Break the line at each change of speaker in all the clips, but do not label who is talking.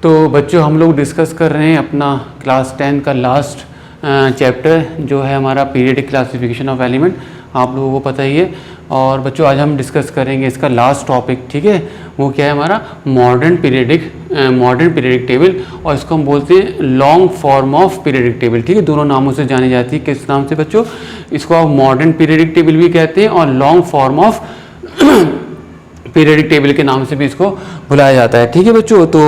तो बच्चों हम लोग डिस्कस कर रहे हैं अपना क्लास 10 का लास्ट चैप्टर जो है हमारा पीरियडिक क्लासिफिकेशन ऑफ एलिमेंट, आप लोगों को पता ही है। और बच्चों आज हम डिस्कस करेंगे इसका लास्ट टॉपिक, ठीक है, वो क्या है हमारा मॉडर्न पीरियडिक टेबल, और इसको हम बोलते हैं long form of periodic table, ठीक है। दोनों नामों से जानी जाती है। किस नाम से बच्चों? इसको आप मॉडर्न पीरियडिक टेबल भी कहते हैं और long form of periodic table के नाम से भी इसको बुलाया जाता है, ठीक है बच्चों। तो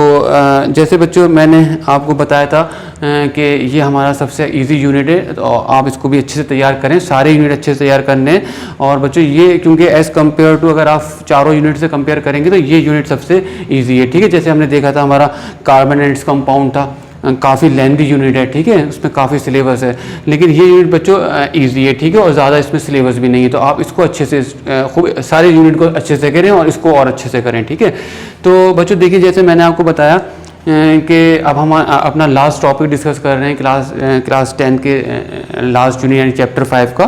जैसे बच्चों मैंने आपको बताया था कि ये हमारा सबसे इजी यूनिट है, तो आप इसको भी अच्छे से तैयार करें, सारे यूनिट अच्छे से तैयार करने हैं। और बच्चों ये क्योंकि एज़ कम्पेयर टू अगर आप चारों यूनिट से कंपेयर करेंगे तो ये यूनिट सबसे ईजी है, ठीक है। जैसे हमने देखा था हमारा कार्बन एंड कंपाउंड था, काफ़ी लेंथी यूनिट है, ठीक है, उसमें काफ़ी सिलेबस है, लेकिन ये यूनिट बच्चों इजी है, ठीक है, और ज़्यादा इसमें सिलेबस भी नहीं है। तो आप इसको अच्छे से खूब सारे यूनिट को अच्छे से करें और इसको और अच्छे से करें, ठीक है। तो बच्चों देखिए, जैसे मैंने आपको बताया कि अब हम अपना लास्ट टॉपिक डिस्कस कर रहे हैं क्लास 10 के लास्ट यूनिट यानी चैप्टर 5 का।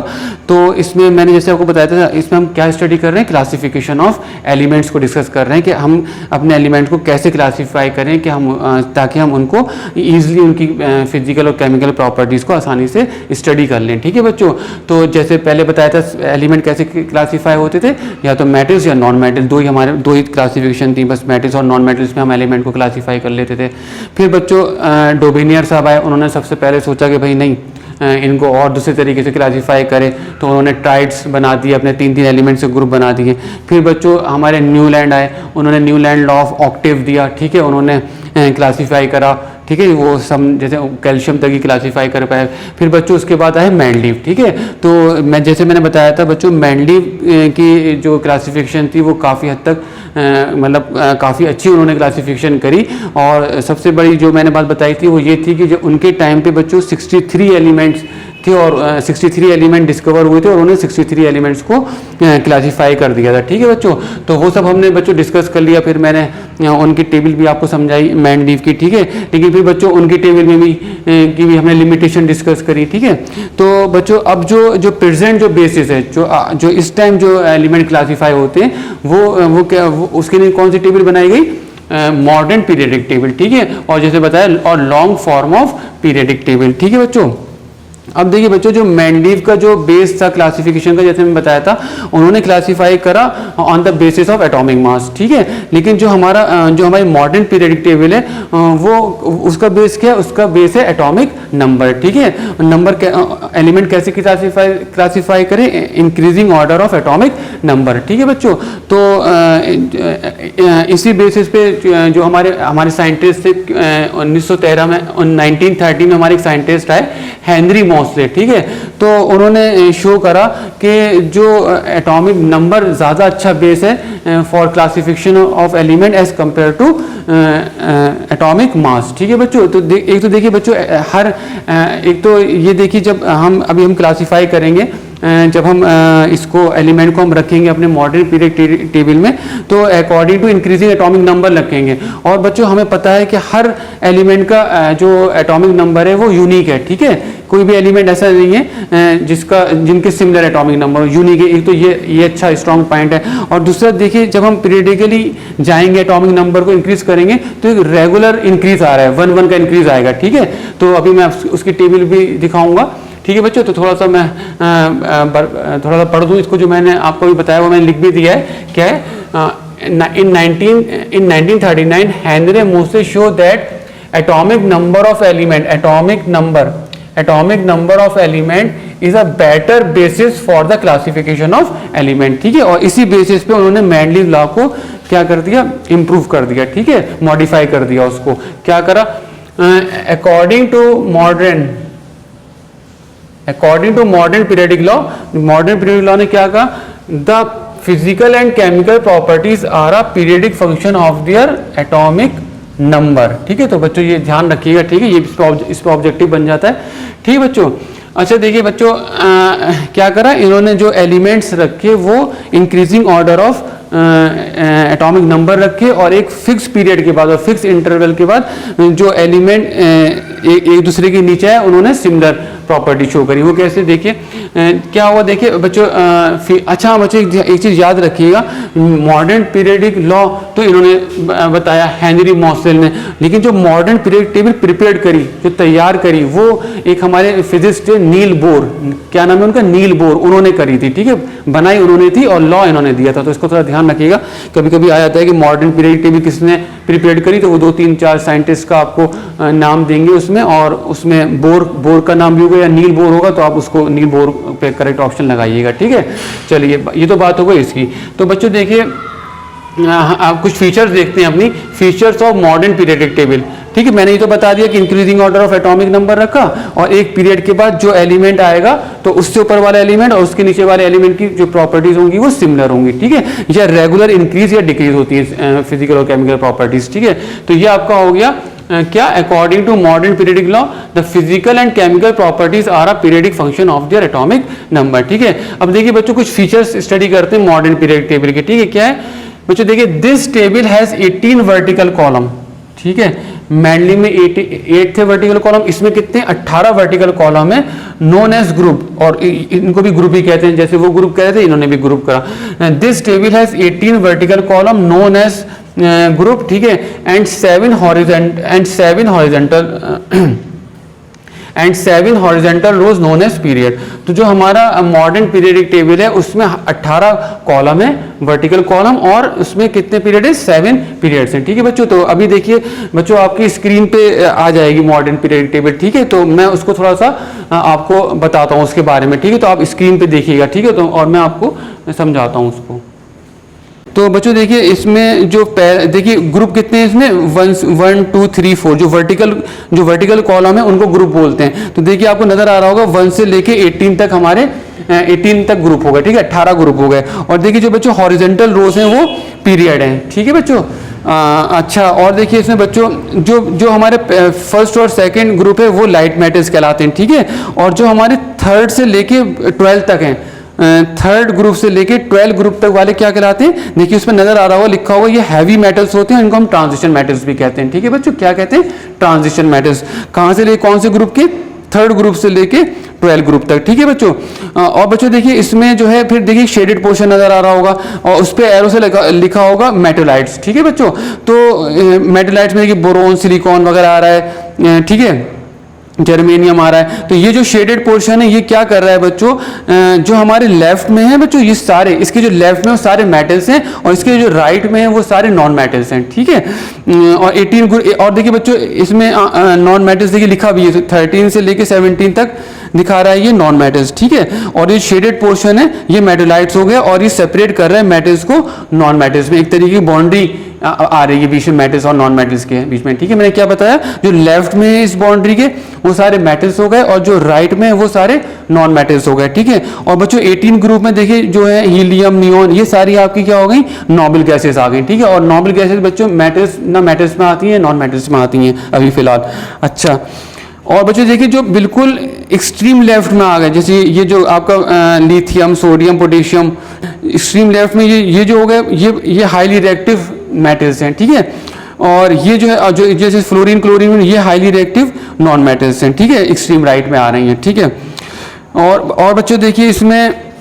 तो इसमें मैंने जैसे आपको बताया था, इसमें हम क्या स्टडी कर रहे हैं, क्लासिफिकेशन ऑफ एलिमेंट्स को डिस्कस कर रहे हैं कि हम अपने एलिमेंट को कैसे क्लासीफाई करें कि हम ताकि हम उनको ईजिली उनकी फिजिकल और केमिकल प्रॉपर्टीज़ को आसानी से स्टडी कर लें, ठीक है बच्चों। तो जैसे पहले बताया था एलिमेंट कैसे क्लासीफाई होते थे, या तो मेटल्स या नॉन मेटल, दो ही क्लासिफिकेशन थी बस, मेटल्स और नॉन मेटल्स में हम एलिमेंट को क्लासीफाई कर लेते थे। फिर बच्चों डोबिनियर साहब आए, उन्होंने सबसे पहले सोचा कि भाई नहीं, इनको और दूसरे तरीके से क्लासीफाई करें, तो उन्होंने ट्राइड्स बना दिए, अपने 3 एलिमेंट से ग्रुप बना दिए। फिर बच्चों हमारे न्यूलैंड आए, उन्होंने न्यूलैंड लॉ ऑफ ऑक्टेव दिया, ठीक है, उन्होंने क्लासीफाई करा, ठीक है, वो सब जैसे कैल्शियम तक ही क्लासीफाई कर पाए। फिर बच्चों उसके बाद आए मेंडलीव, ठीक है। तो मैंने बताया था बच्चों, मेंडलीव की जो क्लासिफिकेशन थी वो काफ़ी हद तक मतलब काफ़ी अच्छी उन्होंने क्लासिफिकेशन करी। और सबसे बड़ी जो मैंने बात बताई थी वो ये थी कि जो उनके टाइम पे बच्चों 63 एलिमेंट्स थे और 63 एलिमेंट डिस्कवर हुए थे और उन्होंने 63 एलिमेंट्स को क्लासीफाई कर दिया था, ठीक है बच्चों। तो वो सब हमने बच्चों डिस्कस कर लिया। फिर मैंने उनकी टेबल भी आपको समझाई मेंडलीव की, ठीक है। लेकिन फिर बच्चों उनकी टेबल में भी हमने लिमिटेशन डिस्कस करी, ठीक है। तो बच्चों अब जो प्रेजेंट जो बेसिस है, जो इस टाइम जो एलिमेंट क्लासीफाई होते हैं वो उसके लिए कौन सी टेबल बनाई गई? मॉडर्न पीरियडिक टेबल, ठीक है। और जैसे बताया और long form of periodic table, ठीक है बच्चों। अब देखिए बच्चों, जो मेंडलीव का जो बेस था क्लासिफिकेशन का, जैसे मैं बताया था, उन्होंने क्लासीफाई करा on the basis of atomic mass, ठीक है। लेकिन जो हमारी मॉडर्न पीरियडिक टेबल है वो उसका बेस क्या है? उसका बेस है एटॉमिक नंबर, ठीक है। नंबर एलिमेंट कैसे क्लासीफाई करें? Increasing order of atomic number, ठीक है बच्चों। तो इसी बेसिस पे जो हमारे साइंटिस्ट थे 1913 में 1930 में हमारे एक साइंटिस्ट आए हेनरी मोसले, ठीक है। तो उन्होंने शो करा कि जो एटॉमिक नंबर ज़्यादा अच्छा बेस है for classification of element as compare to atomic mass, ठीक है बच्चों। तो एक तो देखिए बच्चों, एक तो ये देखिए, जब हम क्लासीफाई करेंगे, जब हम इसको एलिमेंट को हम रखेंगे अपने मॉडर्न पीरियडिक टेबल में, तो according to increasing atomic number रखेंगे। और बच्चों हमें पता है कि हर एलिमेंट का जो एटॉमिक नंबर है वो यूनिक है, ठीक है। कोई भी एलिमेंट ऐसा नहीं है जिनके सिमिलर एटॉमिक नंबर यूनिक है। एक तो ये अच्छा स्ट्रॉन्ग पॉइंट है। और दूसरा देखिए, जब हम पीरियडिकली जाएंगे एटॉमिक नंबर को इंक्रीज करेंगे तो एक रेगुलर इंक्रीज आ रहा है, 1 का इंक्रीज आएगा, ठीक है। तो अभी मैं उसकी टेबल भी दिखाऊंगा, ठीक है बच्चों। तो थोड़ा सा मैं थोड़ा सा पढ़ दूँ इसको, जो मैंने आपको भी बताया वो मैंने लिख भी दिया है। क्या है? in 1939 Henry Mosle show that atomic number of element is a better basis for the classification of element, ठीक है। और इसी बेसिस पे उन्होंने मेंडलीव लॉ को क्या कर दिया? इम्प्रूव कर दिया, ठीक है, मॉडिफाई कर दिया उसको। क्या करा? According to modern periodic law ने क्या कहा? The physical and chemical properties are a periodic function of their atomic number, ठीक है। तो बच्चों ये ध्यान रखिएगा, ठीक है, ये इस पर ऑब्जेक्टिव बन जाता है, ठीक है बच्चों। अच्छा देखिए बच्चों, क्या करा इन्होंने? जो एलिमेंट्स रखे वो increasing order of atomic number रखे और एक फिक्स पीरियड के बाद और फिक्स इंटरवल के बाद जो एलिमेंट एक दूसरे के नीचे है उन्होंने सिमिलर प्रॉपर्टी शो करी। वो कैसे, देखिए क्या हुआ, देखिए बच्चों अच्छा बच्चों एक चीज़ याद रखिएगा, मॉडर्न पीरियडिक लॉ तो इन्होंने बताया हेनरी मॉसेल ने, लेकिन जो मॉडर्न पीरियडिक टेबल प्रिपेयर करी, जो तैयार करी, वो एक हमारे फिजिक्स थे नील बोर, क्या नाम है उनका, नील बोर, उन्होंने करी थी, ठीक है, बनाई उन्होंने थी और लॉ इन्होंने दिया था। तो इसको थोड़ा ध्यान रखिएगा, कभी कभी आ जाता है कि मॉडर्न पीरियडिक टेबल किसने प्रिपेयर करी, तो वो 2-3-4 साइंटिस्ट का आपको नाम देंगे उसमें, और उसमें बोर का नाम भी होगा या नील बोर होगा, तो आप उसको नील बोर पे करेक्ट ऑप्शन लगाइएगा, ठीक है। चलिए ये तो बात हो गई इसकी। तो बच्चों देखिए आप कुछ फीचर्स देखते हैं, अपनी features of modern periodic table, ठीक है। मैंने ये तो बता दिया कि increasing order of atomic number रखा और एक पीरियड के बाद जो एलिमेंट आएगा तो उससे ऊपर वाला एलिमेंट और उसके नीचे वाले एलिमेंट की जो प्रॉपर्टीज होंगी वो सिमिलर होंगी, ठीक है, या रेगुलर इंक्रीज या डिक्रीज होती है फिजिकल और केमिकल प्रॉपर्टीज, ठीक है। तो ये आपका हो गया क्या, according to modern periodic law the physical and chemical properties are a periodic function of their atomic number, ठीक है। अब देखिए बच्चों कुछ फीचर्स स्टडी करते हैं मॉडर्न पीरियडिक टेबल के, ठीक है। क्या है बच्चों, देखिए this table has 18 vertical column, ठीक है, मैनली में 8 थे वर्टिकल कॉलम, इसमें कितने 18 वर्टिकल कॉलम है, नोन एज ग्रुप, और इनको भी ग्रुप ही कहते हैं, जैसे वो ग्रुप कह रहे थे इन्होंने भी ग्रुप करा। This table has 18 vertical column known as group, ठीक है, and 7 horizontal rows known as period. तो जो हमारा मॉडर्न पीरियडिक टेबल है उसमें 18 कॉलम है वर्टिकल कॉलम, और उसमें कितने पीरियड है, 7 पीरियड्स हैं, ठीक है बच्चों। तो अभी देखिए बच्चों आपकी स्क्रीन पे आ जाएगी मॉडर्न पीरियडिक टेबल, ठीक है, तो मैं उसको थोड़ा सा आपको बताता हूँ उसके बारे में, ठीक है। तो आप स्क्रीन पे देखिएगा, ठीक है, तो और मैं आपको समझाता हूँ उसको। तो बच्चों देखिए इसमें जो देखिए ग्रुप कितने हैं इसमें, 1 2 3 4 जो वर्टिकल कॉलम है उनको ग्रुप बोलते हैं। तो देखिए आपको नजर आ रहा होगा 1 से लेके 18 तक हमारे 18 तक ग्रुप हो गए, ठीक है, 18 ग्रुप हो गए। और देखिए जो बच्चों हॉरिजॉन्टल रोज हैं वो पीरियड हैं, ठीक है बच्चों। अच्छा, और देखिए इसमें बच्चों जो हमारे फर्स्ट और सेकंड ग्रुप है वो लाइट मैटर्स कहलाते हैं, ठीक है। और जो हमारे थर्ड से लेके 12 तक हैं, थर्ड ग्रुप से लेके 12 ग्रुप तक वाले क्या कहलाते हैं, देखिए उसमें नजर आ रहा होगा लिखा हुआ, ये हैवी मेटल्स होते हैं, इनको हम ट्रांजिशन मेटल्स भी कहते हैं, ठीक है बच्चों। क्या कहते हैं, ट्रांजिशन मेटल्स। कहां से ले, कौन से ग्रुप के, थर्ड ग्रुप से लेके 12 ग्रुप तक, ठीक है बच्चों। और बच्चों देखिए इसमें जो है फिर देखिए शेडेड पोर्शन नजर आ रहा होगा और उस पर एरो से लिखा होगा मेटोलाइट्स, ठीक है बच्चों। तो मेटोलाइट्स में देखिए बोरोन, सिलिकॉन वगैरह आ रहा है, ठीक है, जर्मेनियम आ रहा है। तो ये जो शेडेड पोर्शन है ये क्या कर रहा है बच्चों, जो हमारे लेफ्ट में है बच्चों, ये सारे इसके जो लेफ्ट में वो सारे मेटल्स हैं और इसके जो राइट में है वो सारे नॉन मेटल्स हैं, ठीक है। और 18 और देखिए बच्चों इसमें नॉन मेटल्स देखिए लिखा भी है, 13 से लेके 17 तक दिखा रहा है ये नॉन मेटल्स, ठीक है। और ये शेडेड पोर्शन है ये मेटोलाइट्स हो गए और ये सेपरेट कर रहा है मेटल्स को नॉन मेटल्स में, एक तरीके की बाउंड्री आ रही है बीच में मेटल्स और नॉन मेटल्स के बीच में, ठीक है। मैंने क्या बताया, जो लेफ्ट में है इस बाउंड्री के वो सारे मेटल्स हो गए और जो राइट में है वो सारे नॉन मेटल्स हो गए, ठीक है। और बच्चों 18 ग्रुप में देखिए जो है हीलियम, नियोन, ये सारी आपकी क्या हो गई, नोबल गैसेस आ गई, ठीक है। और नोबल गैसेस बच्चों मेटल्स ना मेटल्स में आती हैं नॉन मेटल्स में आती हैं अभी फिलहाल। अच्छा, और बच्चों देखिए जो बिल्कुल एक्सट्रीम लेफ्ट में आ गए, जैसे ये जो आपका lithium, sodium, potassium, extreme left में ये जो हो गए ये हाईली रिएक्टिव मेटल्स हैं, ठीक है। और ये जो है जो जैसे फ्लोरीन, क्लोरीन, ये हाईली रिएक्टिव नॉन मेटल्स हैं, ठीक है, एक्सट्रीम राइट में आ रही हैं, ठीक है। और बच्चों देखिए इसमें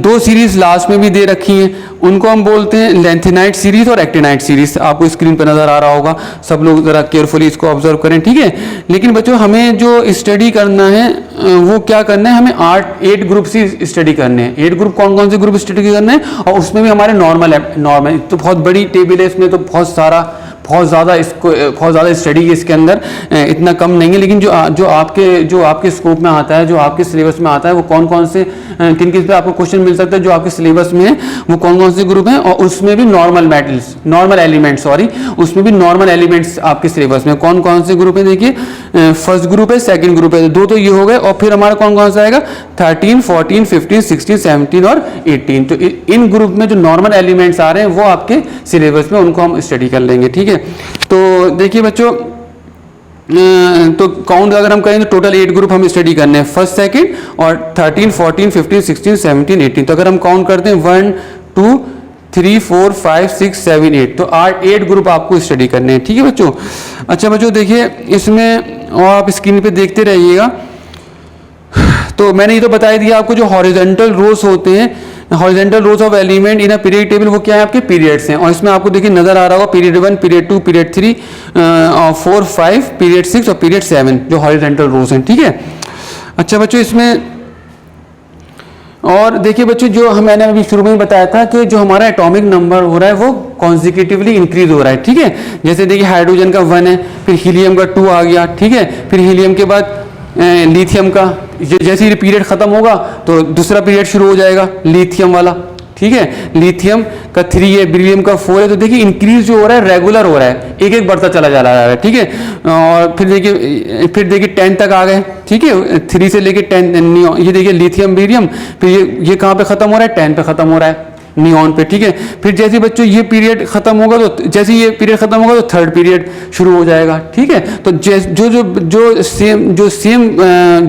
2 सीरीज लास्ट में भी दे रखी हैं, उनको हम बोलते हैं लेंथेनाइट सीरीज और एक्टिनाइट सीरीज। आपको स्क्रीन पर नजर आ रहा होगा, सब लोग जरा केयरफुली इसको ऑब्जर्व करें, ठीक है। लेकिन बच्चों हमें जो स्टडी करना है वो क्या करना है, हमें 8 ग्रुप ही स्टडी करने हैं। 8 ग्रुप कौन कौन से ग्रुप स्टडी करने हैं, और उसमें भी हमारे नॉर्मल तो बहुत बड़ी टेबल है इसमें, तो बहुत ज़्यादा स्टडी है इसके अंदर, इतना कम नहीं है। लेकिन जो आपके स्कोप में आता है, जो आपके सिलेबस में आता है, वो कौन कौन से किन किस पे आपको क्वेश्चन मिल सकता है, जो आपके सिलेबस में है वो कौन कौन से ग्रुप हैं, और उसमें भी नॉर्मल एलिमेंट्स आपके सिलेबस में कौन कौन से ग्रुप है। देखिए फर्स्ट ग्रुप है, सेकंड ग्रुप है, 2 तो ये हो गए, और फिर हमारा कौन कौन सा आएगा, 13, 14, 15, 16, 17 और 18। तो इन ग्रुप में जो नॉर्मल एलिमेंट्स आ रहे हैं वो आपके सिलेबस में, उनको हम स्टडी कर लेंगे, ठीक है। तो देखिए बच्चों तो काउंट अगर हम करें तो टोटल 8 ग्रुप हम स्टडी करने हैं, फर्स्ट, सेकंड और 13, 14, 15, 16, 17, 18। तो अगर हम काउंट करते हैं 1, 2, 3 4 5 6 7 8, तो 8 ग्रुप आपको स्टडी करने हैं, ठीक है बच्चों। अच्छा बच्चों देखिए इसमें, और आप स्क्रीन पे देखते रहिएगा। तो मैंने ये तो बता दिया आपको, जो हॉरिजॉन्टल रोज होते हैं, horizontal rose of element in a period table, वो क्या है आपके पीरियड्स हैं। और इसमें आपको देखिए नजर आ रहा होगा पीरियड 1, पीरियड 2, पीरियड 3, 4 5, पीरियड 6 और पीरियड 7 जो हॉरिजॉन्टल रोज हैं, ठीक है। अच्छा बच्चों इसमें और देखिए बच्चों, जो मैंने अभी शुरू में ही बताया था कि जो हमारा एटॉमिक नंबर हो रहा है वो कॉन्जिक्यूटिवली इंक्रीज हो रहा है, ठीक है। जैसे देखिए हाइड्रोजन का 1 है, फिर हीलियम का 2 आ गया, ठीक है। फिर हीलियम के बाद लिथियम का, जैसे ही पीरियड खत्म होगा तो दूसरा पीरियड शुरू हो जाएगा लिथियम वाला, ठीक है। लिथियम का 3 है, बेरिलियम का 4 है। तो देखिए इंक्रीज जो हो रहा है रेगुलर हो रहा है, एक एक बढ़ता चला जा रहा है, ठीक है। और फिर देखिए 10 तक आ गए, ठीक है। 3 से लेके 10, ये देखिए लिथियम बेरियम, फिर ये कहाँ पे खत्म हो रहा है, 10 पे खत्म हो रहा है, नियॉन पे, ठीक है। फिर जैसे बच्चों ये पीरियड खत्म होगा, तो जैसे ये पीरियड खत्म होगा तो थर्ड पीरियड शुरू हो जाएगा, ठीक है। तो जो सेम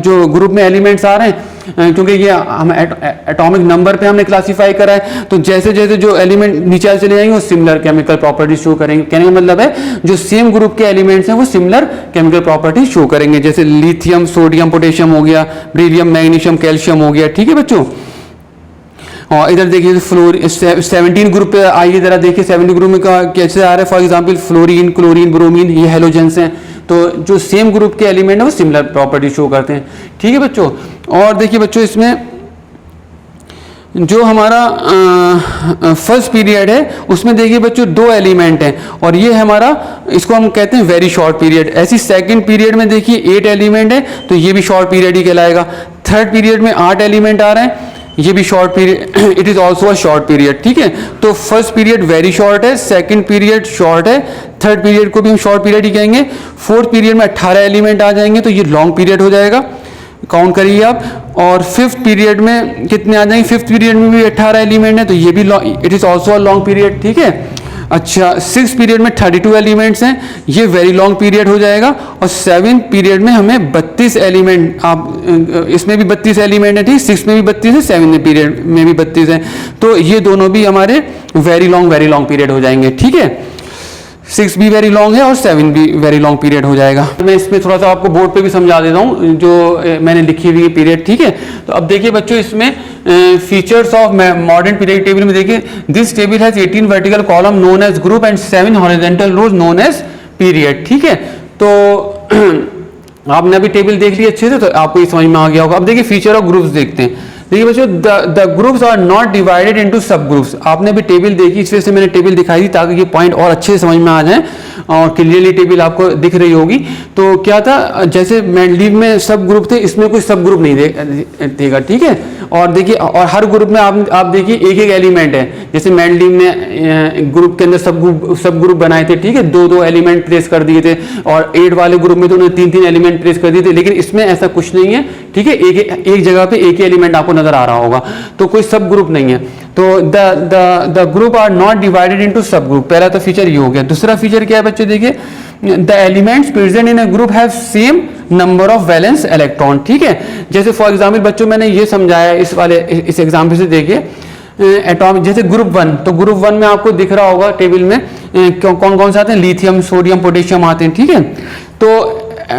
जो ग्रुप में एलिमेंट्स आ रहे हैं, क्योंकि ये हम एटॉमिक नंबर पे हमने क्लासीफाई करा है, तो जैसे जैसे जो एलिमेंट नीचे चले जाएंगे वो सिमिलर केमिकल प्रॉपर्टीज शो करेंगे। कहने का मतलब है जो सेम ग्रुप के एलिमेंट्स हैं वो सिमिलर केमिकल प्रॉपर्टीज शो करेंगे। जैसे लिथियम सोडियम पोटेशियम हो गया, बेरिलियम मैग्नीशियम कैल्शियम हो गया, ठीक है बच्चों। और इधर देखिए 17 ग्रुप पे आइए जरा देखिए, 17 ग्रुप में कैसे आ रहा है। For example fluorine, chlorine, bromine, ये हेलोजेंस हैं। तो जो सेम ग्रुप के एलिमेंट है वो सिमिलर प्रॉपर्टी शो करते हैं, ठीक है बच्चों। और देखिए बच्चों इसमें जो हमारा फर्स्ट पीरियड है उसमें देखिए बच्चों 2 एलिमेंट हैं, और ये हमारा, इसको हम कहते हैं वेरी शॉर्ट पीरियड। ऐसी सेकंड पीरियड में देखिए 8 एलिमेंट है, तो ये भी शॉर्ट पीरियड ही कहलाएगा। थर्ड पीरियड में 8 एलिमेंट आ रहे हैं, ये भी short period, it is also a short period, ठीक है। तो फर्स्ट पीरियड वेरी शॉर्ट है, सेकंड पीरियड शॉर्ट है, थर्ड पीरियड को भी हम शॉर्ट पीरियड ही कहेंगे। फोर्थ पीरियड में 18 एलिमेंट आ जाएंगे, तो ये लॉन्ग पीरियड हो जाएगा, काउंट करिए आप। और फिफ्थ पीरियड में कितने आ जाएंगे, फिफ्थ पीरियड में भी 18 एलिमेंट है, तो ये भी it is also a long period, ठीक है। अच्छा, सिक्स पीरियड में 32 एलिमेंट्स हैं, ये वेरी लॉन्ग पीरियड हो जाएगा। और सेवन पीरियड में हमें 32 एलिमेंट, आप इसमें भी 32 एलिमेंट है, ठीक, 6 में भी 32 है, 7 पीरियड में भी 32 है, तो ये दोनों भी हमारे वेरी लॉन्ग पीरियड हो जाएंगे, ठीक है। 6 भी वेरी लॉन्ग है और 7 भी वेरी लॉन्ग पीरियड हो जाएगा। मैं इसमें थोड़ा सा आपको बोर्ड पे भी समझा देता हूँ जो मैंने लिखी हुई पीरियड, ठीक है। तो अब देखिए बच्चों इसमें features of modern period table में देखिए, this table has 18 vertical column known as group and 7 horizontal rows known as period, ठीक है। तो आपने अभी टेबल देख ली अच्छे से, तो आपको ये समझ में आ गया होगा। अब देखिए फीचर ऑफ ग्रुप्स देखते हैं। देखिए बच्चों, the groups are not divided into sub groups. आपने भी टेबल देखी, इस वजह से मैंने टेबल दिखाई थी ताकि ये पॉइंट और अच्छे से समझ में आ जाए और क्लियरली टेबल आपको दिख रही होगी। तो क्या था, जैसे मेंडलीव में सब ग्रुप थे, इसमें कोई सब ग्रुप नहीं देगा, ठीक है। और देखिए, और हर ग्रुप में आप देखिए एक एक एलिमेंट है। जैसे मेंडलीव ने ग्रुप के अंदर सब ग्रुप बनाए थे, ठीक है, 2-2 एलिमेंट प्लेस कर दिए थे, और 8 वाले ग्रुप में तो उन्होंने 3-3 एलिमेंट प्लेस कर दिए थे। लेकिन इसमें ऐसा कुछ नहीं है, ठीक है, एक जगह पे एक ही एलिमेंट आपको नजर आ रहा होगा, तो कोई सब ग्रुप नहीं है। तो the group are not divided into sub group, पहला तो फीचर ये हो गया। दूसरा फीचर क्या है बच्चों, देखिए the elements present in a group have same number of valence electron, ठीक है। जैसे फॉर एग्जांपल बच्चों मैंने ये समझाया इस एग्जांपल से, देखिए एटॉमिक, जैसे ग्रुप 1, तो ग्रुप 1 में आपको दिख रहा होगा टेबल में कौन कौन से आते हैं, लिथियम सोडियम पोटेशियम आते हैं, ठीक है। तो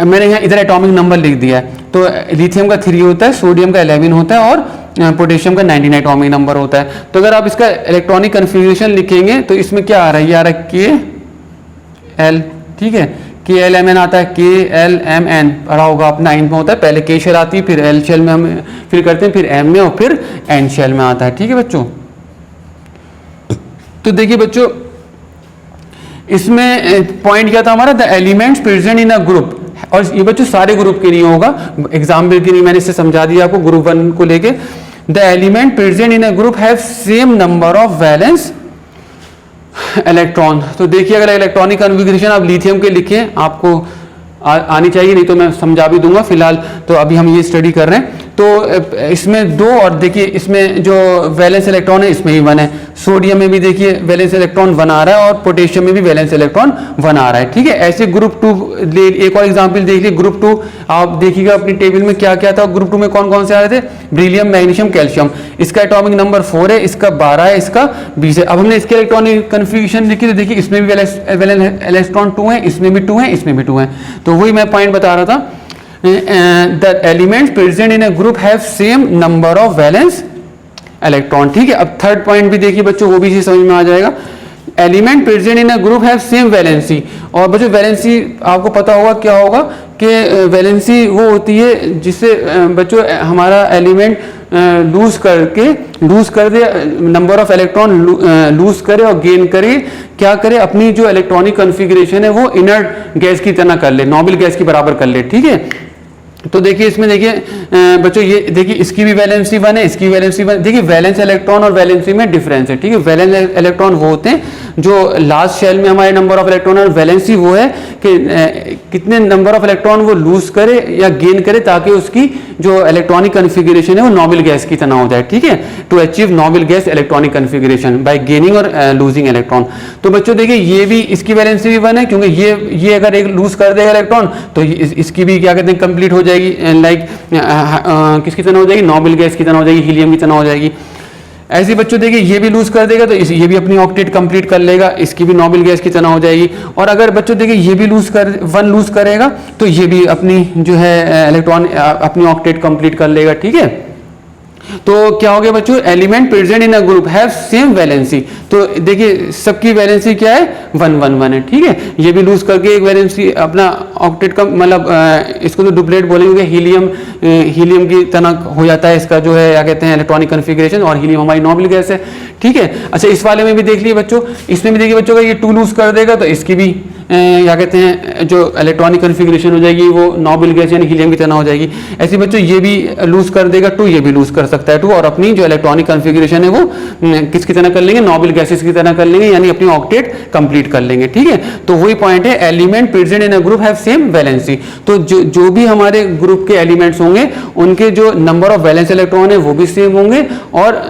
मैंने यहाँ इधर एटॉमिक नंबर लिख दिया है। तो लिथियम का 3 होता है, सोडियम का 11 होता है, और पोटेशियम का 99 एटॉमिक नंबर होता है। तो अगर आप इसका इलेक्ट्रॉनिक कन्फिग्रेशन लिखेंगे तो इसमें क्या आ रहा है, ये आ रहा है KL, ठीक है, KLMN आता है, KLMN पढ़ा होगा आप 9 में होता है। पहले K शेल आती है, फिर L शेल में हम फिर करते हैं, फिर M में, और फिर N शेल में आता है, ठीक है बच्चों। तो देखिए बच्चों इसमें पॉइंट क्या था हमारा, the elements present in a group, और ये बच्चों सारे ग्रुप के लिए होगा, एग्जाम्पल के लिए मैंने इससे समझा दिया आपको ग्रुप 1 को लेके। The element present in a group have same number of valence electron. तो देखिए अगर इलेक्ट्रॉनिक कन्फिग्रेशन आप लिथियम के लिखें, आपको आनी चाहिए, नहीं तो मैं समझा भी दूंगा, फिलहाल तो अभी हम ये स्टडी कर रहे हैं। तो इसमें 2 और देखिए इसमें जो वैलेंस इलेक्ट्रॉन है इसमें भी 1 है। सोडियम में भी देखिए वैलेंस इलेक्ट्रॉन 1 आ रहा है और पोटेशियम में भी वैलेंस इलेक्ट्रॉन 1 आ रहा है, ठीक है। ऐसे ग्रुप 2 एक और एग्जांपल देख लीजिए, ग्रुप 2 आप देखिएगा अपनी टेबल में क्या क्या था। ग्रुप 2 में कौन कौन से आ रहे थे, बेरिलियम, मैग्नीशियम, कैल्शियम। इसका एटॉमिक नंबर 4 है, इसका 12 है, इसका 20 है। अब हमने इसके इलेक्ट्रॉनिक कन्फिग्रेशन देखी तो देखिए इसमें भी वैलेंस इलेक्ट्रॉन 2 है, इसमें भी 2 है, इसमें भी 2 है। तो वही मैं पॉइंट बता रहा था, the elements present in a group have same number of valence electron, ठीक है। अब थर्ड पॉइंट भी देखिए बच्चों, वो भी इसी समझ में आ जाएगा। Element present in a group have same valency. और बच्चों वैलेंसी आपको पता होगा क्या होगा कि वैलेंसी वो होती है जिससे बच्चों हमारा एलिमेंट लूज कर दे, नंबर ऑफ इलेक्ट्रॉन लूज करे और गेन करे, क्या करे, अपनी जो इलेक्ट्रॉनिक कॉन्फ़िगरेशन है वो इनर्ट गैस की तरह कर ले, नोबल गैस के बराबर कर ले, ठीक है। तो देखिए इसमें देखिए बच्चों ये देखिए इसकी भी वैलेंसी 1 है, इसकी वैलेंसी 1। देखिए वैलेंस इलेक्ट्रॉन और वैलेंसी में डिफरेंस है, ठीक है। वैलेंस इलेक्ट्रॉन वो होते हैं जो लास्ट शेल में हमारे नंबर ऑफ इलेक्ट्रॉन है, और वैलेंसी वो है कि कितने नंबर ऑफ इलेक्ट्रॉन वो लूज करे या गेन करे ताकि उसकी जो इलेक्ट्रॉनिक कॉन्फ़िगरेशन है वो नोबल गैस की तरह हो जाए, ठीक है। To achieve noble gas electronic configuration by gaining or losing electron. तो बच्चों देखिए ये भी, इसकी वैलेंसी भी 1 है क्योंकि ये अगर एक लूज कर देगा इलेक्ट्रॉन तो इसकी भी क्या कहते हैं कंप्लीट हो जाएगी, लाइक किसकी तरह हो जाएगी, नोबल गैस की तरह हो जाएगी, हीलियम की तरह हो जाएगी। ऐसे बच्चों देखिए ये भी लूज कर देगा तो ये भी अपनी ऑक्टेट कंप्लीट कर लेगा, इसकी भी नोबल गैस की तरह हो जाएगी। और अगर बच्चों देखिए ये भी 1 लूज करेगा तो ये भी अपनी जो है इलेक्ट्रॉन अपनी ऑक्टेट कंप्लीट कर लेगा, ठीक है। तो क्या हो गया बच्चों, element present in a group have same valency. तो देखिए सबकी वैलेंसी क्या है, 1 है, ठीक है। ये भी लूज करके एक वैलेंसी अपना ऑक्टेट का मतलब इसको तो डुप्लेट बोलेंगे, हीलियम की तरह हो जाता है इसका जो है क्या कहते हैं इलेक्ट्रॉनिक कॉन्फ़िगरेशन, और हीलियम हमारी नोबल गैस है, ठीक है। अच्छा इस वाले में भी देख लिए बच्चों, इसमें भी देखिए बच्चों का ये 2 लूज कर देगा तो इसकी भी क्या कहते हैं जो इलेक्ट्रॉनिक कॉन्फ़िगरेशन हो जाएगी वो नोबल गैस यानी हीलियम की तरह हो जाएगी। ऐसे बच्चों ये भी लूज कर देगा 2, ये भी लूज कर सकता है 2, और अपनी जो इलेक्ट्रॉनिक कॉन्फ़िगरेशन है वो किसकी तरह कर लेंगे, नोबल गैसेस की तरह कर लेंगे, यानी अपनी ऑक्टेट कंप्लीट कर लेंगे, ठीक है। तो वही पॉइंट है, element present in a group have same valency. तो जो भी हमारे ग्रुप के एलिमेंट्स होंगे उनके जो नंबर ऑफ वैलेंस इलेक्ट्रॉन है वो भी सेम होंगे, और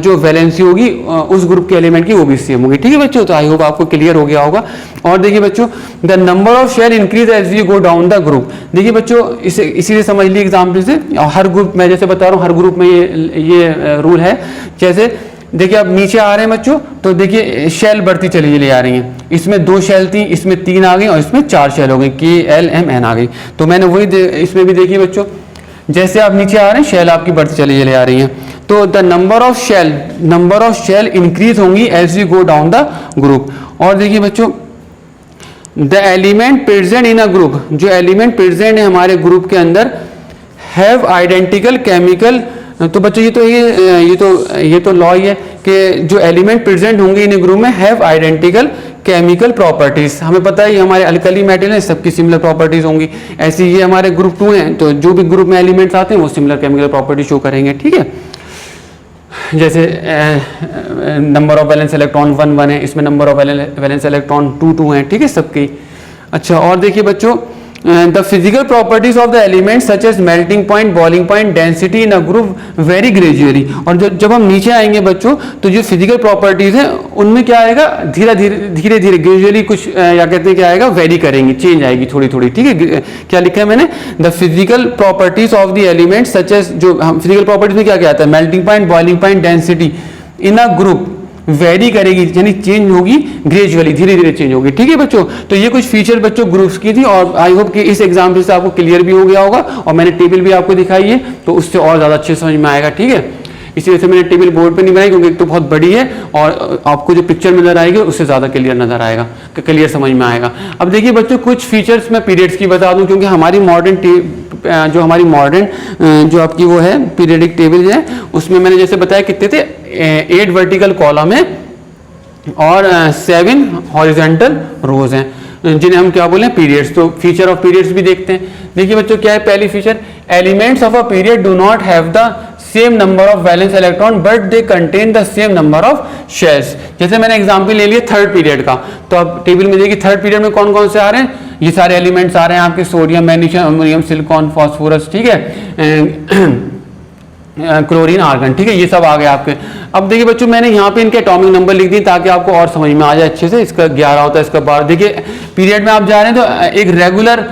जो वैलेंसी होगी उस ग्रुप के एलिमेंट की वो भी सेम होगी, ठीक है बच्चों। तो आई होप आपको क्लियर हो गया होगा। और देखिए बच्चों, the number of shell increase as you go down the group. देखिए बच्चों इसीलिए समझ लीजिए एग्जाम्पल से, हर ग्रुप मैं जैसे बता रहा हूँ हर ग्रुप में ये रूल है। जैसे देखिए अब नीचे आ रहे हैं बच्चों, तो देखिए शेल बढ़ती चली आ रही हैं, इसमें 2 शेल थी, इसमें 3 आ गई और इसमें 4 शेल हो गई, KLMN आ गई। तो मैंने वही इसमें भी देखिए बच्चों, जैसे आप नीचे आ रहे हैं शेल आपकी बढ़ती चली आ रही हैं, तो the number of shell increase होंगी as you go down the group. और देखिए बच्चों, the element present in a group, जो एलिमेंट प्रेजेंट है हमारे ग्रुप के अंदर, हैव आइडेंटिकल केमिकल। तो बच्चों ये तो लॉ ही है कि जो एलिमेंट प्रेजेंट होंगे इन ग्रुप में हैव आइडेंटिकल केमिकल प्रॉपर्टीज। हमें पता है ये हमारे अल्कली मेटल है, सबकी सिमिलर प्रॉपर्टीज होंगी। ऐसे ये हमारे ग्रुप 2 हैं, तो जो भी ग्रुप में एलिमेंट्स आते हैं वो सिमिलर केमिकल प्रॉपर्टी शो करेंगे, ठीक है। जैसे नंबर ऑफ वैलेंस इलेक्ट्रॉन 1 है, इसमें नंबर ऑफ वैलेंस इलेक्ट्रॉन 2 हैं, ठीक है सबकी। अच्छा और देखिए बच्चों, the physical properties of the element such as melting point, boiling point, density in a group very gradually. और जब हम नीचे आएंगे बच्चों, तो जो फिजिकल प्रॉपर्टीज हैं उनमें क्या आएगा, धीरे धीरे ग्रेजुअली कुछ या कहते हैं क्या आएगा, वेरी करेंगी, चेंज आएगी थोड़ी थोड़ी, ठीक है। क्या लिखा है मैंने, the physical properties of the element such as, जो हम फिजिकल प्रॉपर्टीज में क्या क्या आता है, melting point, boiling point, density in a group vary करेगी, यानी चेंज होगी ग्रेजुअली, धीरे धीरे चेंज होगी, ठीक है बच्चों। तो ये कुछ फीचर बच्चों ग्रुप्स की थी, और आई होप कि इस एग्जाम्पल से आपको क्लियर भी हो गया होगा, और मैंने टेबल भी आपको दिखाई है तो उससे और ज़्यादा अच्छे समझ में आएगा, ठीक है। इसी वजह से मैंने टेबल बोर्ड पे नहीं बनाई, क्योंकि एक तो बहुत बड़ी है और आपको जो पिक्चर नजर आएगी उससे ज़्यादा क्लियर नजर आएगा, क्लियर समझ में आएगा। अब देखिए बच्चों, कुछ फीचर्स मैं पीरियड्स की बता दूं, क्योंकि हमारी मॉडर्न जो आपकी वो है पीरियडिक टेबल है, उसमें मैंने जैसे बताया कितने थे, 8 वर्टिकल कॉलम है और 7 हॉरिजॉन्टल रोज हैं, जिन्हें हम क्या बोले, पीरियड्स। तो फीचर ऑफ पीरियड्स भी देखते हैं। देखिए बच्चों क्या है पहली feature, elements of a period do not have the same number of valence electron but they contain the same number of shells. जैसे मैंने एग्जांपल ले लिया थर्ड पीरियड का, तो अब टेबल में देखिए थर्ड पीरियड में कौन कौन से आ रहे हैं, ये सारे एलिमेंट्स आ रहे हैं आपके, sodium, magnesium, ammonium, silicon, phosphorus, ठीक है। क्लोरीन आर्गन, ठीक है, ये सब आ गए आपके। अब देखिए बच्चों मैंने यहाँ पे इनके एटॉमिक नंबर लिख दिए ताकि आपको और समझ में आ जाए अच्छे से। इसका 11 होता है, इसका 12। देखिए पीरियड में आप जा रहे हैं तो एक रेगुलर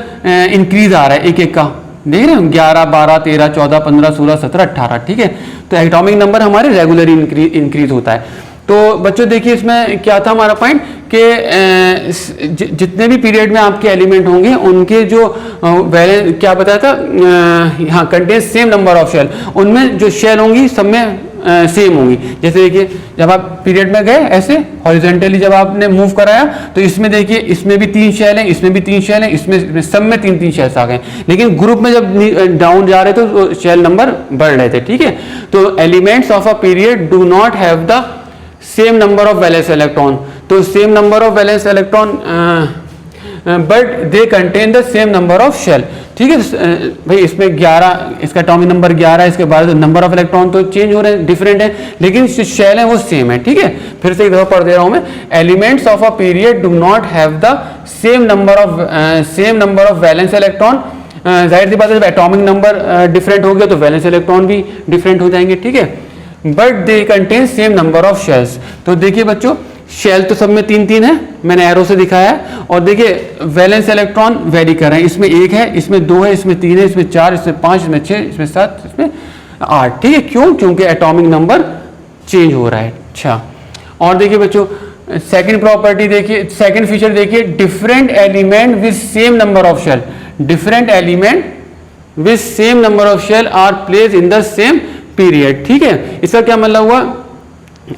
इंक्रीज आ रहा है एक एक का, देख रहे हैं 11, 12, 13, 14, 15, 16, 17, 18, ठीक है। तो एटॉमिक नंबर हमारे रेगुलर इंक्रीज होता है। तो बच्चों देखिए इसमें क्या था हमारा पॉइंट कि जितने भी पीरियड में आपके एलिमेंट होंगे उनके जो वैलेंस क्या बताया था, हाँ contain same number of shell, उनमें जो शेल होंगी सब में सेम होंगी। जैसे देखिए जब आप पीरियड में गए ऐसे हॉरिजॉन्टली जब आपने मूव कराया तो इसमें देखिए इसमें भी 3 शेल हैं, इसमें भी 3 शेल हैं, इसमें सब में 3-3 शेल्स आ गए। लेकिन ग्रुप में जब डाउन जा रहे थे तो शेल नंबर बढ़ रहे थे, ठीक है। तो elements of a period do not have the same number of valence electron, तो same number of valence electron but they contain the same number of shell, ठीक है। भाई इसमें 11, इसका एटॉमिक नंबर 11 है, इसके बाद नंबर ऑफ इलेक्ट्रॉन तो चेंज हो रहे हैं, डिफरेंट है, लेकिन शेल है वो सेम है, ठीक है। फिर से एक दफा पढ़ दे रहा हूं मैं, elements of a period do not have the same number of valence electron. जाहिर सी बात है जब एटॉमिक नंबर डिफरेंट हो गया तो वैलेंस इलेक्ट्रॉन भी डिफरेंट हो जाएंगे, ठीक है। But they contain same number of shells. तो देखिए बच्चों शेल तो सब में 3-3 है, मैंने एरो से दिखाया है। और देखिए वैलेंस इलेक्ट्रॉन वेरी कर रहे हैं, इसमें 1 है, इसमें 2 है, इसमें 3 है, इसमें 4, इसमें 5, इसमें 6, इसमें 7, इसमें 8, ठीक है। क्यों? क्योंकि एटॉमिक नंबर चेंज हो रहा है। अच्छा, और देखिए बच्चों सेकंड प्रॉपर्टी देखिए, सेकंड फीचर देखिए, different element with same number of shell, different element with same number of shell are place in the same period, ठीक है। इसका क्या मतलब हुआ,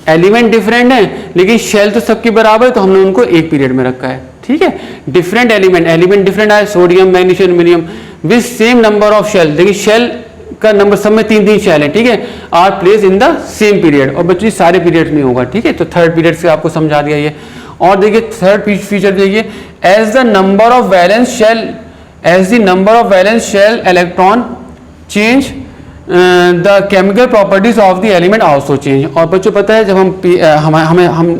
एलिमेंट डिफरेंट है लेकिन शेल तो सबकी बराबर है, तो हमने उनको एक पीरियड में रखा है, ठीक है। डिफरेंट एलिमेंट डिफरेंट है, sodium, magnesium, aluminium with same number of shell, देखिए शेल का नंबर सब में 3-3 शेल है, ठीक है, are place in the same period. और बच्चों सारे पीरियड में होगा, ठीक है। तो थर्ड पीरियड से आपको समझा दिया ये। और देखिए थर्ड फीचर देखिए, as the number of valence shell electron change the chemical properties of the element also change. और बच्चों पता है जब हम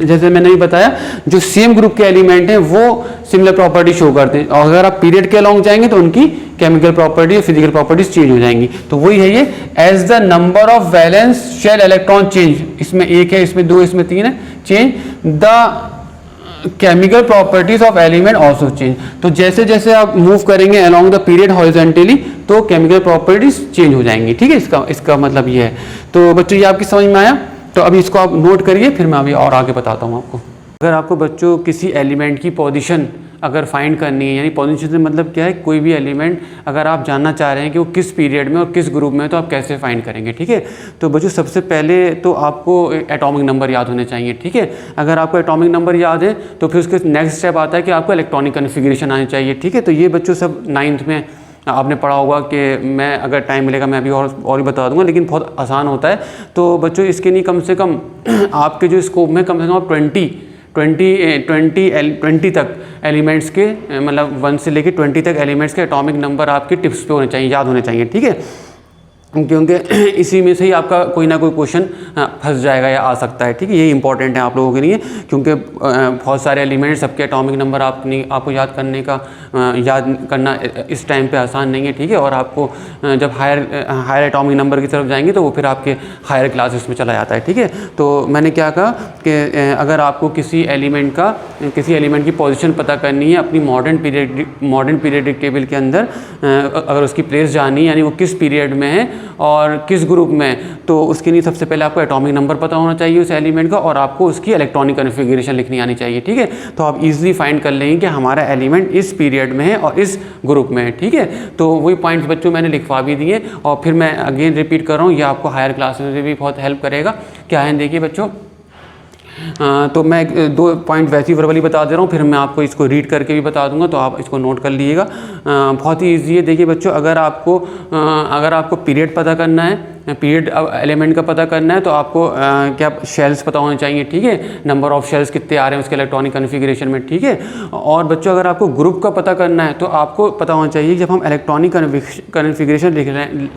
जैसे मैंने भी बताया जो सेम ग्रुप के एलिमेंट हैं वो सिमिलर प्रॉपर्टी शो करते हैं, और अगर आप पीरियड के अलॉन्ग जाएंगे तो उनकी chemical property physical properties change हो जाएंगी। तो वही है ये, as the number of valence shell electron change, इसमें 1 है, इसमें 2, इसमें 3 है, change the chemical properties of element also change. तो जैसे जैसे आप मूव करेंगे अलोंग द पीरियड हॉरिजॉन्टली तो केमिकल प्रॉपर्टीज चेंज हो जाएंगी, ठीक है। इसका मतलब ये है। तो बच्चों ये आपकी समझ में आया, तो अभी इसको आप नोट करिए, फिर मैं अभी और आगे बताता हूँ आपको। अगर आपको बच्चों किसी एलिमेंट की पोजीशन अगर फाइंड करनी है, यानी पोजीशन से मतलब क्या है, कोई भी एलिमेंट अगर आप जानना चाह रहे हैं कि वो किस पीरियड में और किस ग्रुप में है, तो आप कैसे फाइंड करेंगे, ठीक है। तो बच्चों सबसे पहले तो आपको एटॉमिक नंबर याद होने चाहिए, ठीक है। अगर आपको एटॉमिक नंबर याद है तो फिर उसके नेक्स्ट स्टेप आता है कि आपको इलेक्ट्रॉनिक कन्फिग्रेशन आनी चाहिए, ठीक है। तो ये बच्चों सब 9th में आपने पढ़ा होगा कि मैं अगर टाइम मिलेगा मैं अभी और भी बता दूंगा, लेकिन बहुत आसान होता है। तो बच्चों इसके लिए कम से कम आपके जो स्कोप में कम से कम आप 20 तक एलिमेंट्स के मतलब 1 से लेके 20 तक एलिमेंट्स के एटॉमिक नंबर आपके टिप्स पे होने चाहिए, याद होने चाहिए, ठीक है। क्योंकि इसी में से ही आपका कोई ना कोई क्वेश्चन फंस जाएगा या आ सकता है, ठीक है। ये इंपॉर्टेंट है आप लोगों के लिए, क्योंकि बहुत सारे एलिमेंट्स सबके एटॉमिक नंबर आपको याद करना इस टाइम पे आसान नहीं है, ठीक है। और आपको जब हायर एटॉमिक नंबर की तरफ जाएंगे तो वो फिर आपके हायर क्लासेस में चला जाता है, ठीक है। तो मैंने क्या कहा कि अगर आपको किसी एलिमेंट की पोजीशन पता करनी है अपनी मॉडर्न पीरियडिक टेबल के अंदर, अगर उसकी प्लेस जाननी है यानी वो किस पीरियड में है और किस ग्रुप में, तो उसके लिए सबसे पहले आपको एटॉमिक नंबर पता होना चाहिए उस एलिमेंट का, और आपको उसकी इलेक्ट्रॉनिक कॉन्फ़िगरेशन लिखनी आनी चाहिए, ठीक है। तो आप इजीली फाइंड कर लेंगे कि हमारा एलिमेंट इस पीरियड में है और इस ग्रुप में है, ठीक है। तो वही पॉइंट्स बच्चों मैंने लिखवा भी दिए, और फिर मैं अगेन रिपीट कर रहा हूँ, ये आपको हायर क्लासेस में भी बहुत हेल्प करेगा। क्या है देखिए बच्चों, तो मैं 2 पॉइंट वैसे ही वर्बली बता दे रहा हूँ, फिर मैं आपको इसको रीड करके भी बता दूंगा, तो आप इसको नोट कर लीजिएगा। बहुत ही ईजी है। देखिए बच्चों, अगर आपको पीरियड पता करना है, पीरियड एलिमेंट का पता करना है, तो आपको क्या शेल्स पता होने चाहिए, ठीक है। नंबर ऑफ शेल्स कितने आ रहे हैं उसके इलेक्ट्रॉनिक कन्फिग्रेशन में, ठीक है। और बच्चों अगर आपको ग्रुप का पता करना है तो आपको पता होना चाहिए जब हम इलेक्ट्रॉनिक कन्फिग्रेशन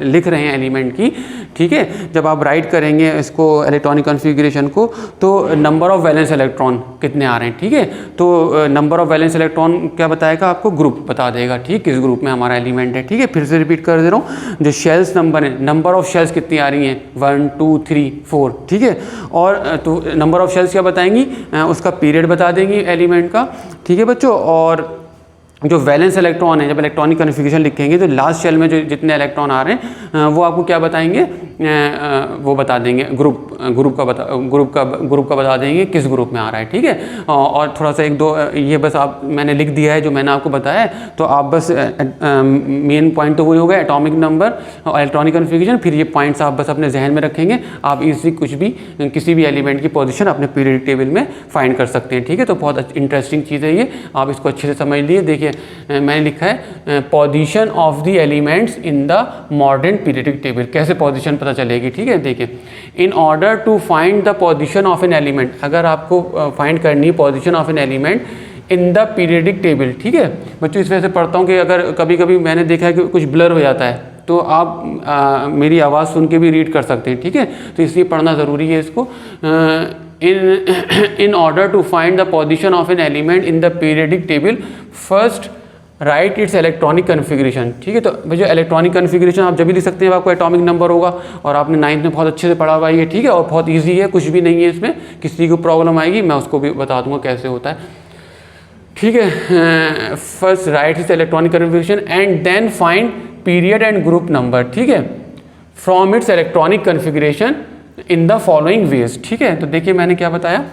लिख रहे हैं एलिमेंट की, ठीक है, जब आप राइट करेंगे इसको इलेक्ट्रॉनिक कन्फिग्रेशन को, तो नंबर ऑफ वैलेंस इलेक्ट्रॉन कितने आ रहे हैं, ठीक है। तो नंबर ऑफ वैलेंस इलेक्ट्रॉन क्या बताएगा आपको, ग्रुप बता देगा, ठीक, किस ग्रुप में हमारा एलिमेंट है, ठीक है। फिर से रिपीट कर दे रहा हूँ, जो शेल्स नंबर है, नंबर ऑफ शेल्स कितनी आ रही हैं, 1 2 3 4, ठीक है। और तो नंबर ऑफ शेल्स क्या बताएंगी, उसका पीरियड बता देंगी एलिमेंट का, ठीक है बच्चों। और जो वैलेंस इलेक्ट्रॉन है, जब इलेक्ट्रॉनिक कन्फिग्रेशन लिखेंगे तो लास्ट शेल में जो जितने इलेक्ट्रॉन आ रहे हैं वो आपको क्या बताएंगे, वो बता देंगे, ग्रुप का बता देंगे किस ग्रुप में आ रहा है, ठीक है। और थोड़ा सा एक दो ये बस आप मैंने लिख दिया है जो मैंने आपको बताया है, तो आप बस मेन पॉइंट तो वही होगा, एटॉमिक नंबर और इलेक्ट्रॉनिक कन्फिग्रेशन, फिर ये पॉइंट्स आप बस अपने जहन में रखेंगे, आप इसी कुछ भी किसी भी एलिमेंट की पोजीशन अपने पीरियडिक टेबल में फाइंड कर सकते हैं, ठीक है। तो बहुत इंटरेस्टिंग चीज़ है ये, आप इसको अच्छे से समझ लिए। देखिए मैंने लिखा है position of the elements in the modern periodic table, कैसे पोजीशन पता चलेगी, ठीक है। देखिए in order to find the position of an element, अगर आपको फाइंड करनी है position of an element in the periodic table, ठीक है बच्चों। इस वजह से पढ़ता हूँ कि अगर कभी कभी मैंने देखा है कि कुछ ब्लर हो जाता है तो आप मेरी आवाज़ सुन के भी रीड कर सकते हैं, ठीक है। तो इसलिए पढ़ना ज़रूरी है इसको। in order to find the position of an element in the periodic table, first write its electronic configuration, ठीक है। तो भैया इलेक्ट्रॉनिक कन्फिग्रेशन आप जब भी लिख सकते हैं, आपको एटॉमिक नंबर होगा और आपने 9th में बहुत अच्छे से पढ़ा हुआ है, ठीक है। और बहुत इजी है, कुछ भी नहीं है इसमें, किसी को प्रॉब्लम आएगी मैं उसको भी बता दूंगा कैसे होता है, ठीक है। First write its electronic configuration and then find period and group number, ठीक है, from its electronic configuration in the following ways, ठीक है। तो देखिए मैंने क्या बताया,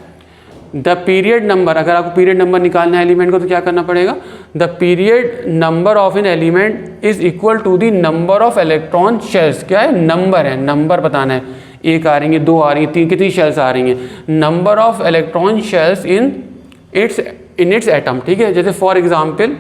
द पीरियड नंबर, अगर आपको पीरियड नंबर निकालना है एलिमेंट को तो क्या करना पड़ेगा, the period number of an element is equal to the number of electron shells, क्या है, नंबर है, नंबर बताना है, 1 आ रही है, 2 आ रही है, 3 कितनी शेल्स आ रही हैं, number of electron shells in its atom, ठीक है। जैसे for example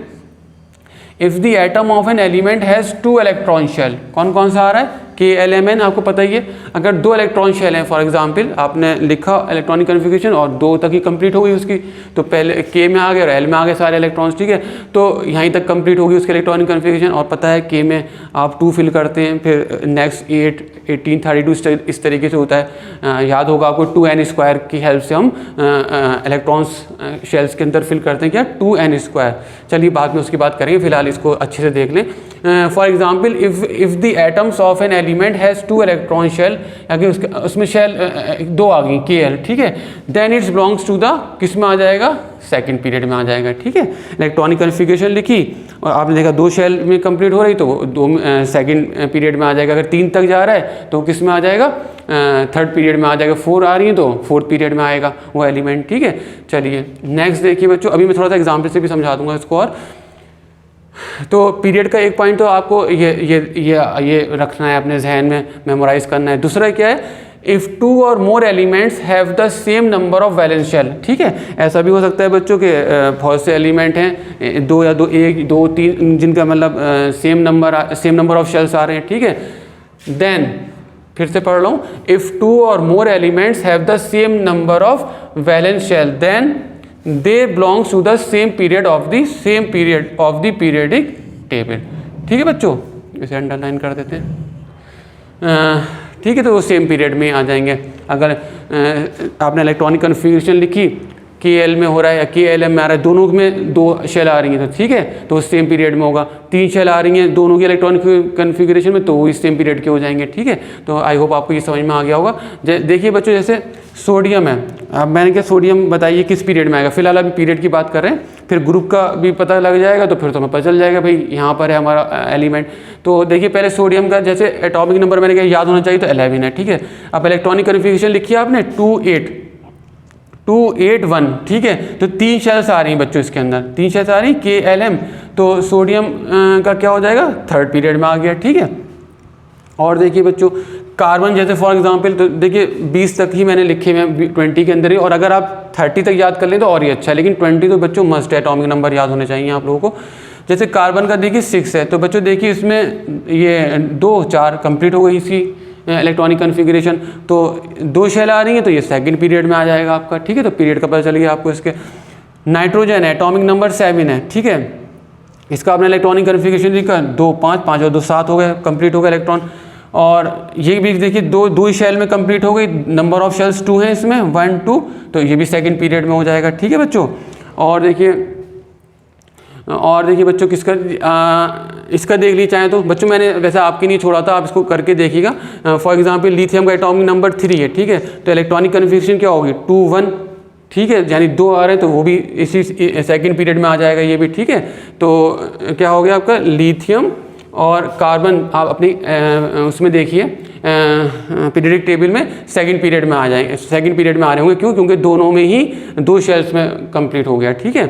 if the atom of an element has 2 electron shell, कौन कौन सा आ रहा है, KLMN आपको पता ही है। अगर 2 इलेक्ट्रॉन शेल हैं, फॉर एग्जांपल आपने लिखा इलेक्ट्रॉनिक कन्फिग्रेशन और 2 तक ही कंप्लीट हो गई उसकी, तो पहले K में आ गए और L में आ गए सारे इलेक्ट्रॉन्स, ठीक है। तो यहीं तक कंप्लीट होगी उसकी इलेक्ट्रॉनिक कन्फिग्रेशन। और पता है K में आप 2 फिल करते हैं, फिर नेक्स्ट 8 18 32 इस तरीके से होता है। याद होगा आपको 2n² की हेल्प से हम इलेक्ट्रॉन्स शेल्स के अंदर फिल करते हैं, क्या, 2n²। चलिए बाद में उसकी बात करेंगे, फिलहाल इसको अच्छे से देख लें। For example if the atoms of an element has 2 electron shell, अगर उसमें शेल 2 आ गई KL, ठीक है, then its belongs to the, किस में आ जाएगा, सेकंड पीरियड में आ जाएगा, ठीक है। इलेक्ट्रॉनिक कन्फिग्रेशन लिखी और आपने देखा 2 शेल में कंप्लीट हो रही तो 2 सेकंड पीरियड में आ जाएगा। अगर 3 तक जा रहा है तो किस में आ जाएगा, 3rd पीरियड में आ जाएगा। 4 आ रही है तो 4th पीरियड में आएगा वो एलिमेंट, ठीक है। चलिए नेक्स्ट देखिए बच्चों, अभी मैं थोड़ा सा एग्जाम्पल से भी समझा दूंगा इसको। और तो पीरियड का एक पॉइंट तो आपको ये रखना है अपने जहन में, मेमोराइज करना है। दूसरा क्या है, इफ़ 2 और more elements have the same number of valence shell, ठीक है। ऐसा भी हो सकता है बच्चों के बहुत से एलिमेंट हैं 2 या 1 2 3 जिनका मतलब सेम नंबर ऑफ शेल्स आ रहे हैं, ठीक है। देन फिर से पढ़ रहा हूँ, इफ़ 2 और more elements have the same number of valence shell then they belongs to the same period of the periodic table, ठीक है बच्चों। इसे अंडरलाइन कर देते हैं, ठीक है। तो वो सेम पीरियड में आ जाएंगे। अगर आपने इलेक्ट्रॉनिक कन्फिग्रेशन लिखी, KL में हो रहा है या KLM में आ रहा है, दोनों में 2 शेल आ रही हैं तो ठीक है, तो सेम पीरियड में होगा। 3 शेल आ रही हैं दोनों की इलेक्ट्रॉनिक कन्फिग्रेशन में, तो वो इस सेम पीरियड के हो जाएंगे, ठीक है। तो आई होप आपको ये समझ में आ गया होगा। देखिए बच्चों, जैसे सोडियम है, अब मैंने क्या सोडियम बताइए किस पीरियड में आएगा, फिलहाल अभी पीरियड की बात कर रहे हैं, फिर ग्रुप का भी पता लग जाएगा तो फिर तो हमें पता चल जाएगा भाई यहाँ पर है हमारा एलिमेंट। तो देखिए पहले सोडियम का जैसे एटॉमिक नंबर मैंने क्या याद होना चाहिए, तो 11 है, ठीक है। अब इलेक्ट्रॉनिक कन्फिग्रेशन लिखिए आपने 281, ठीक है। तो 3 शेल्स आ रही हैं बच्चों इसके अंदर, 3 शेल्स आ रही हैं KLM, तो सोडियम का क्या हो जाएगा, 3rd पीरियड में आ गया, ठीक है। और देखिए बच्चों कार्बन, जैसे फॉर एग्जांपल, तो देखिए 20 तक ही मैंने लिखे हुए हैं 20 के अंदर ही, और अगर आप 30 तक याद कर लें तो और ही अच्छा है, लेकिन 20 तो बच्चों मस्ट है, एटॉमिक नंबर याद होने चाहिए आप लोगों को। जैसे कार्बन का देखिए 6 है, तो बच्चों देखिए इसमें ये 2 4 कंप्लीट हो गई इसी इलेक्ट्रॉनिक कन्फिग्रेशन, तो 2 शेल आ रही हैं तो ये सेकंड पीरियड में आ जाएगा आपका, ठीक है। तो पीरियड का पता चल गया आपको इसके। नाइट्रोजन है, एटॉमिक नंबर 7 है, ठीक है। इसका आपने इलेक्ट्रॉनिक कन्फिग्रेशन लिखा 2 5 5 और 2 7 हो गए, कंप्लीट हो गए इलेक्ट्रॉन। और ये भी देखिए 2 शेल में कंप्लीट हो गई, नंबर ऑफ शेल्स 2 हैं इसमें, 1 2, तो ये भी सेकंड पीरियड में हो जाएगा, ठीक है बच्चों। और देखिए और देखिए बच्चों किसका इसका देख लीजिए चाहे तो बच्चों, मैंने वैसे आपके नहीं छोड़ा था, आप इसको करके देखिएगा। फॉर एग्जांपल लिथियम का एटॉमिक नंबर 3 है, ठीक है, तो इलेक्ट्रॉनिक कन्फिग्रेशन क्या होगी 2 1, ठीक है, यानी 2 आ रहे हैं तो वो भी इसी सेकंड पीरियड में आ जाएगा ये भी, ठीक है। तो क्या हो गया आपका लिथियम और कार्बन, आप अपनी उसमें देखिए पीरियडिक टेबल में सेकंड पीरियड में आ जाएंगे, सेकंड पीरियड में आ रहे होंगे, क्यों, क्योंकि दोनों में ही 2 शेल्स में कंप्लीट हो गया, ठीक है।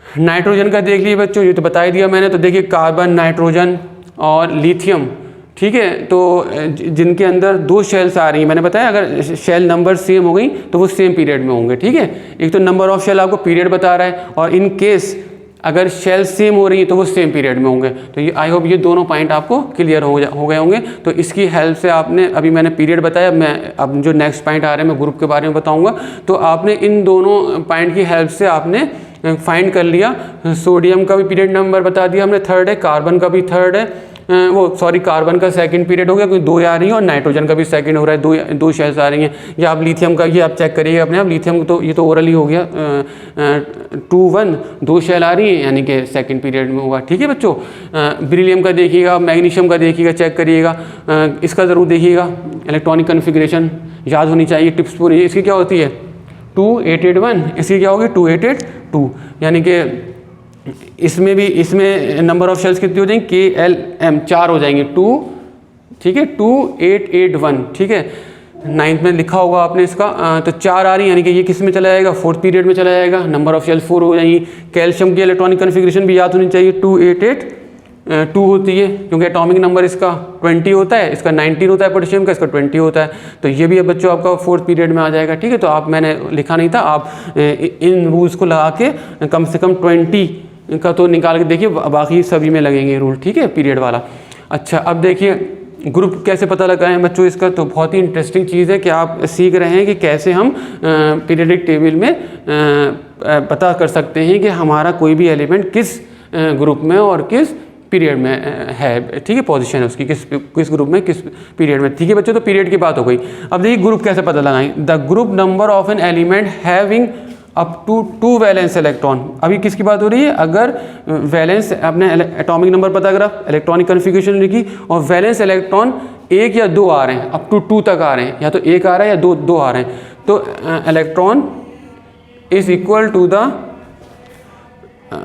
नाइट्रोजन का देख लीजिए बच्चों, ये तो बता ही दिया मैंने, तो देखिए कार्बन, नाइट्रोजन और लिथियम, ठीक है, तो जिनके अंदर 2 शेल्स आ रही हैं, मैंने बताया अगर शेल नंबर सेम हो गई तो वो सेम पीरियड में होंगे, ठीक है। एक तो नंबर ऑफ शेल आपको पीरियड बता रहा है, और इन केस अगर शेल सेम हो रही है तो वो सेम पीरियड में होंगे। तो ये आई होप ये दोनों पॉइंट आपको क्लियर हो गए होंगे। तो इसकी हेल्प से आपने, अभी मैंने पीरियड बताया, मैं अब जो नेक्स्ट पॉइंट आ रहे हैं मैं ग्रुप के बारे में बताऊंगा। तो आपने इन दोनों पॉइंट की हेल्प से आपने फाइंड कर लिया, सोडियम का भी पीरियड नंबर बता दिया हमने, 3rd है, कार्बन का भी 3rd है, कार्बन का सेकंड पीरियड हो गया क्योंकि 2 आ रही हैं, और नाइट्रोजन का भी सेकंड हो रहा है, 2 शेल्स आ रही हैं। या आप लिथियम का, ये आप चेक करिए अपने आप, लिथियम तो ये तो ओरली हो गया, 2 1 2 शेल आ रही हैं, यानी कि सेकंड पीरियड में होगा, ठीक है बच्चों। बेरिलियम का देखिएगा, मैग्नीशियम का देखिएगा, चेक करिएगा, इसका ज़रूर देखिएगा, इलेक्ट्रॉनिक कन्फिग्रेशन याद होनी चाहिए, टिप्स पूरी। इसकी क्या होती है 2881, इसकी क्या होगी 2882, यानी कि इसमें भी, इसमें नंबर ऑफ शेल्स कितनी हो जाएंगी KLM 4 हो जाएंगे, 2, ठीक है, 2881, ठीक है। 9th में लिखा होगा आपने इसका, तो 4 आ रही है, यानी कि ये किस में चला जाएगा 4th पीरियड में चला जाएगा, नंबर ऑफ शेल्स 4 हो जाएंगी। कैल्शियम की इलेक्ट्रॉनिक कन्फिग्रेशन भी याद होनी चाहिए, 2882 होती है, क्योंकि एटॉमिक नंबर इसका 20 होता है, इसका 19 होता है, पोटेशियम का इसका 20 होता है, तो ये भी अब बच्चों आपका 4th पीरियड में आ जाएगा, ठीक है। तो आप, मैंने लिखा नहीं था, आप इन रूल्स को लगा के कम से कम 20 का तो निकाल के देखिए, बाकी सभी में लगेंगे रूल, ठीक है, पीरियड वाला। अच्छा, अब देखिए ग्रुप कैसे पता लगाएं बच्चों इसका, तो बहुत ही इंटरेस्टिंग चीज़ है कि आप सीख रहे हैं कि कैसे हम पीरियडिक टेबल में पता कर सकते हैं कि हमारा कोई भी एलिमेंट किस ग्रुप में और किस पीरियड में है, ठीक है, पोजीशन है उसकी किस ग्रुप में किस पीरियड में, ठीक है बच्चों। तो पीरियड की बात हो गई। अब देखिए ग्रुप कैसे पता लगाएं, the group number of an element having up to 2 valence electron. अभी किसकी बात हो रही है, अगर वैलेंस, आपने एटॉमिक नंबर पता करा, इलेक्ट्रॉनिक कन्फिग्रेशन लिखी, और वैलेंस इलेक्ट्रॉन 1 या 2 आ रहे हैं, अप टू 2 तक आ रहे हैं, या तो 1 आ रहा है या 2 आ रहे हैं, तो electron is equal to the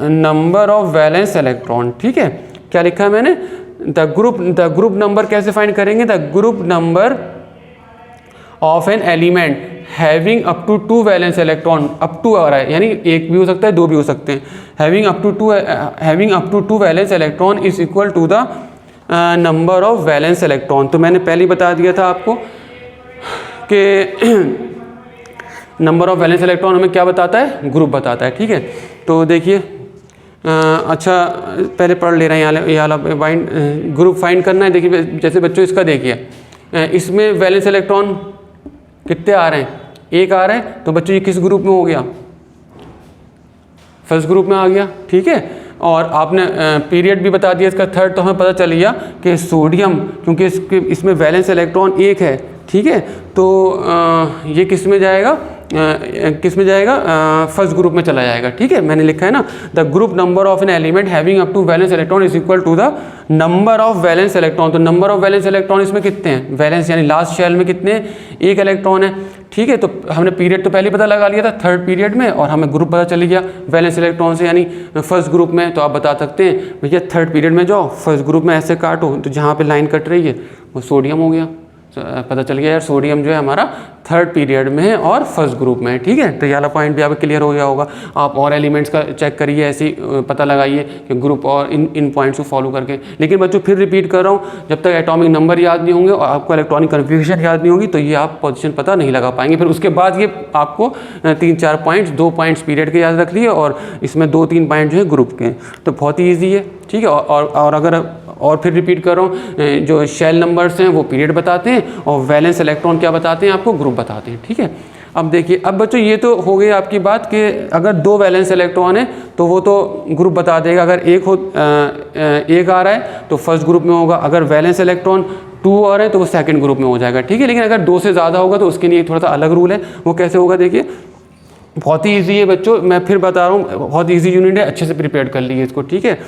number of valence electron, ठीक है। क्या लिखा है मैंने, द ग्रुप नंबर कैसे फाइंड करेंगे, the group number of an element having up to 2 valence electron, up to आ रहा है, यानी 1 भी हो सकता है, 2 भी हो सकते हैं, having up to 2 valence electron is equal to the number of valence electron. तो मैंने पहले ही बता दिया था आपको कि नंबर ऑफ वैलेंस इलेक्ट्रॉन हमें क्या बताता है, ग्रुप बताता है, ठीक है। तो देखिए, अच्छा पहले पढ़ ले रहे हैं, ये वाला ग्रुप फाइंड करना है। देखिए जैसे बच्चों इसका देखिए, इसमें वैलेंस इलेक्ट्रॉन कितने आ रहे हैं, 1 आ रहा है, तो बच्चों ये किस ग्रुप में हो गया, फर्स्ट ग्रुप में आ गया, ठीक है। और आपने पीरियड भी बता दिया इसका 3rd, तो हमें पता चल गया कि सोडियम, क्योंकि इसमें वैलेंस इलेक्ट्रॉन 1 है, ठीक है, तो ये किस में जाएगा, फर्स्ट ग्रुप में चला जाएगा, ठीक है। मैंने लिखा है ना, the group number of an element having up to valence electron is equal to the number of valence electron. तो नंबर ऑफ वैलेंस इलेक्ट्रॉन इसमें कितने हैं, वैलेंस यानी लास्ट शेल में कितने, 1 इलेक्ट्रॉन है, ठीक है। तो हमने पीरियड तो पहले पता लगा लिया था 3rd पीरियड में, और हमें ग्रुप पता चल गया वैलेंस इलेक्ट्रॉन से, यानी फर्स्ट ग्रुप में। तो आप बता सकते हैं भैया 3rd पीरियड में जाओ, फर्स्ट ग्रुप में ऐसे काटो, तो जहाँ पे लाइन कट रही है वो सोडियम हो गया, पता चल गया यार सोडियम जो है हमारा 3rd पीरियड में है और फर्स्ट ग्रुप में है, ठीक है। तो ये वाला पॉइंट भी आपको क्लियर हो गया होगा। आप और एलिमेंट्स का चेक करिए, ऐसे ही पता लगाइए कि ग्रुप, और इन पॉइंट्स को फॉलो करके। लेकिन बच्चों फिर रिपीट कर रहा हूँ, जब तक एटॉमिक नंबर याद नहीं होंगे और आपको इलेक्ट्रॉनिक कन्फिग्रेशन याद नहीं होगी, तो ये आप पोजीशन पता नहीं लगा पाएंगे। फिर उसके बाद ये आपको 3-4 पॉइंट्स, 2 पॉइंट्स पीरियड के याद रख लिए, और इसमें 2-3 पॉइंट जो है ग्रुप के, तो बहुत ही ईजी है, ठीक है। और अगर और फिर रिपीट कर रहा हूँ, जो शेल नंबर्स हैं वो पीरियड बताते हैं, और वैलेंस इलेक्ट्रॉन क्या बताते हैं आपको, ग्रुप बताते हैं, ठीक है। अब देखिए, अब बच्चों ये तो हो गई आपकी बात कि अगर 2 वैलेंस इलेक्ट्रॉन है तो वो तो ग्रुप बता देगा, अगर 1 आ रहा है तो फर्स्ट ग्रुप में होगा, अगर वैलेंस इलेक्ट्रॉन 2 आ रहे हैं तो वो सेकंड ग्रुप में हो जाएगा, ठीक है। लेकिन अगर 2 से ज़्यादा होगा तो उसके लिए थोड़ा सा अलग रूल है, वो कैसे होगा देखिए, बहुत ही ईजी है बच्चों, मैं फिर बता रहा हूँ, बहुत ईजी यूनिट है, अच्छे से प्रिपेयर कर लीजिए इसको, ठीक है।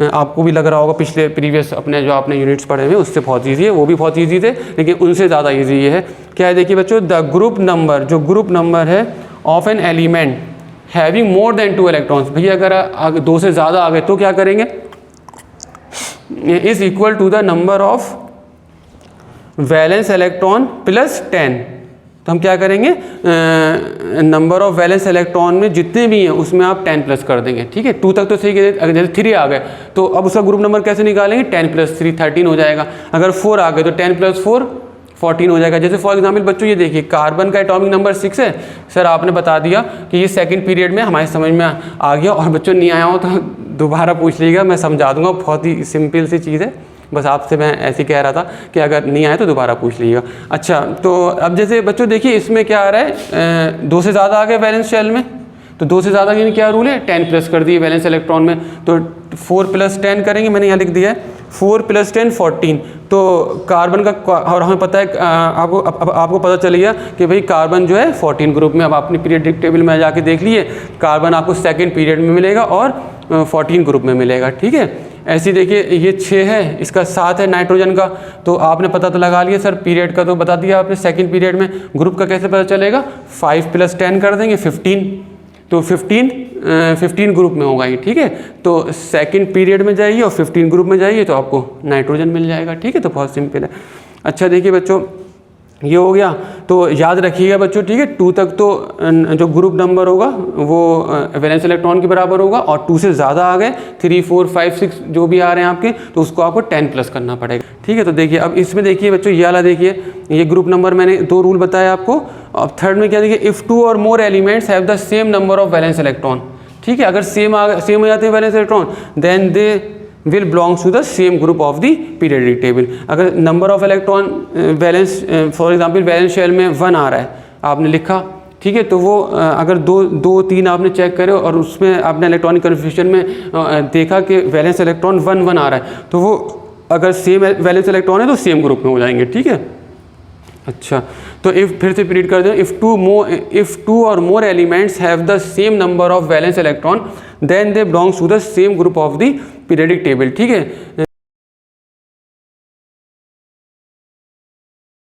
आपको भी लग रहा होगा पिछले प्रीवियस अपने जो आपने यूनिट्स पढ़े हुए उससे बहुत ईजी है, वो भी बहुत ईजी थे, लेकिन उनसे ज़्यादा ईजी ये है। क्या है देखिए बच्चों, द ग्रुप नंबर, जो ग्रुप नंबर है of an element having more than 2 electrons, भैया अगर 2 से ज़्यादा आ गए तो क्या करेंगे, is equal to the number of valence electron plus 10। तो हम क्या करेंगे, नंबर ऑफ वैलेंस इलेक्ट्रॉन में जितने भी हैं उसमें आप 10 प्लस कर देंगे, ठीक है। 2 तक तो सही है, अगर जैसे 3 आ गए तो अब उसका ग्रुप नंबर कैसे निकालेंगे, 10 + 3 13 हो जाएगा। अगर 4 आ गए तो 10 + 4 14 हो जाएगा। जैसे फॉर एग्जाम्पल बच्चों ये देखिए, कार्बन का एटॉमिक नंबर 6 है, सर आपने बता दिया कि ये सेकंड पीरियड में हमारे समझ में आ गया, और बच्चों नहीं आया हो तो दोबारा पूछ लीजिएगा, मैं समझा दूंगा, बहुत ही सिंपल सी चीज़ है, बस आपसे मैं ऐसे ही कह रहा था कि अगर नहीं आए तो दोबारा पूछ लीजिएगा। अच्छा, तो अब जैसे बच्चों देखिए इसमें क्या आ रहा है, 2 से ज़्यादा आ गए वैलेंस शेल में, तो 2 से ज़्यादा यानी क्या रूल है, 10 प्लस कर दिए वैलेंस इलेक्ट्रॉन में, तो 4 + 10 करेंगे, मैंने यहाँ लिख दिया है 4 + 10 14। तो कार्बन का, और हमें पता है आपको पता चल गया कि भाई कार्बन जो है 14 ग्रुप में, अब आपने पीरियडिक टेबल में जाके देख लिए, कार्बन आपको सेकेंड पीरियड में मिलेगा और 14 ग्रुप में मिलेगा, ठीक है। ऐसे देखिए ये 6 है, इसका 7 है नाइट्रोजन का, तो आपने पता तो लगा लिया, सर पीरियड का तो बता दिया आपने, सेकंड पीरियड में ग्रुप का कैसे पता चलेगा, 5 + 10 कर देंगे 15, तो 15 ग्रुप में होगा ये, ठीक है। तो सेकंड पीरियड में जाइए और 15 ग्रुप में जाइए तो आपको नाइट्रोजन मिल जाएगा, ठीक है। तो बहुत सिंपल है। अच्छा देखिए बच्चों ये हो गया, तो याद रखिएगा बच्चों, ठीक है, 2 तक तो जो ग्रुप नंबर होगा वो वैलेंस इलेक्ट्रॉन के बराबर होगा, और 2 से ज़्यादा आ गए 3 4 5 6 जो भी आ रहे हैं आपके, तो उसको आपको 10 प्लस करना पड़ेगा, ठीक है। तो देखिए अब इसमें देखिए बच्चों ये वाला देखिए, ये ग्रुप नंबर मैंने 2 रूल बताया आपको। अब थर्ड में क्या देखिए, इफ़ 2 और more elements have the same number of valence electron, ठीक है, अगर सेम हो जाते हैं valence electron, then they will belongs to the same group of the periodic table। अगर number of electron valence, for example valence shell में 1 आ रहा है, आपने लिखा, ठीक है, तो वो अगर 2 3 आपने चेक करे और उसमें आपने इलेक्ट्रॉनिक कन्फ्यूजन में देखा कि वैलेंस इलेक्ट्रॉन 1 1 आ रहा है, तो वो अगर सेम वैलेंस इलेक्ट्रॉन है तो सेम ग्रुप में हो जाएंगे, ठीक है। अच्छा, तो इफ फिर से रीड कर दें, इफ 2 और more elements have the same number of valence electron then they belongs to the same group of the periodic table, ठीक है।